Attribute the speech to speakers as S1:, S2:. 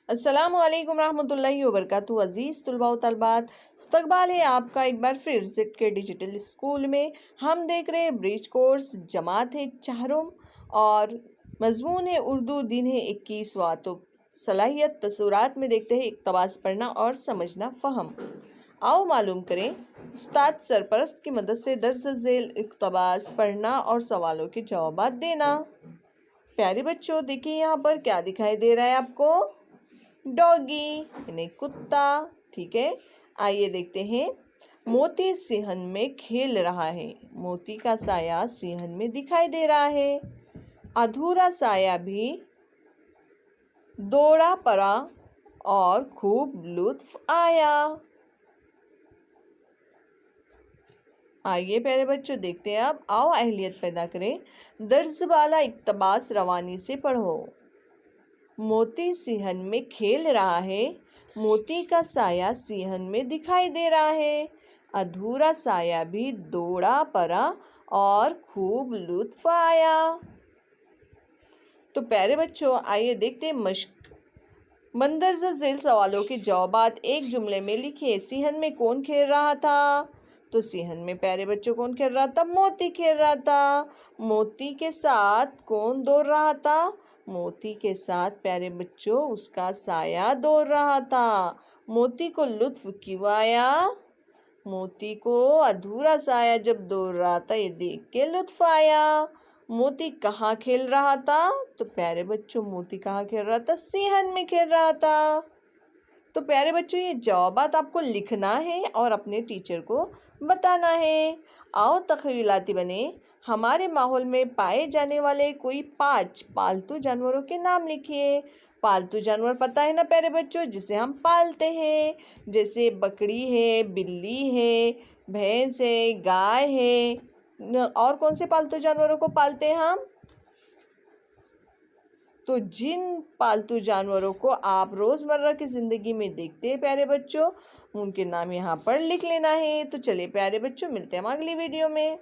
S1: अस्सलामुअलैकुम रहमतुल्लाहि व बरकातुहू। अज़ीज़ तुलबा व तलबात, इस्तक़बाल है आपका एक बार फिर ज़िट के डिजिटल स्कूल में। हम देख रहे हैं ब्रिज कोर्स, जमात है चाहरुम और मज़मून है उर्दू, दिन है 21वां। तो सलाहियत तसव्वुरात में देखते हैं इक़्तिबास पढ़ना और समझना फ़हम। आओ मालूम करें उस्ताद सरपरस्त की मदद से दर्ज झेल इक़्तिबास पढ़ना और सवालों के जवाबात देना। प्यारे बच्चों, देखिए यहाँ पर क्या दिखाई दे रहा है आपको। डॉगी यानी कुत्ता। ठीक है, आइए देखते हैं। मोती सिंहन में खेल रहा है। मोती का साया सिंहन में दिखाई दे रहा है। अधूरा साया भी दौड़ा पड़ा और खूब लुत्फ आया। आइए प्यारे बच्चों देखते हैं अब। आओ अहलियत पैदा करें। दर्ज वाला इक़्तिबास रवानी से पढ़ो। मोती सिंहन में खेल रहा है। मोती का साया सिंहन में दिखाई दे रहा है। अधूरा साया भी दौड़ा पड़ा और खूब लुत्फ आया। तो प्यारे बच्चों आइए देखते हैं मश्क। मंदरजा झेल सवालों के जवाबात एक जुमले में लिखिए। सिंहन में कौन खेल रहा था? तो सिंहन में प्यारे बच्चों कौन खेल रहा था? मोती खेल रहा था। मोती के साथ कौन दौड़ रहा था? मोती के साथ प्यारे बच्चों उसका साया दौड़ रहा था। मोती को लुत्फ क्यों आया? मोती को अधूरा साया जब दौड़ रहा था ये देख के लुत्फ आया। मोती कहाँ खेल रहा था? तो प्यारे बच्चों मोती कहाँ खेल रहा था? सिंहन में खेल रहा था। तो प्यारे बच्चों ये जवाबात आपको लिखना है और अपने टीचर को बताना है। आओ तख़य्युलाती बने। हमारे माहौल में पाए जाने वाले कोई 5 पालतू जानवरों के नाम लिखिए। पालतू जानवर पता है ना प्यारे बच्चों, जिसे हम पालते हैं, जैसे बकरी है, बिल्ली है, भैंस है, गाय है। और कौन से पालतू जानवरों को पालते हैं हम? तो जिन पालतू जानवरों को आप रोज़मर्रा की ज़िंदगी में देखते हैं प्यारे बच्चों, उनके नाम यहाँ पर लिख लेना है। तो चलिए प्यारे बच्चों, मिलते हैं हम अगली वीडियो में।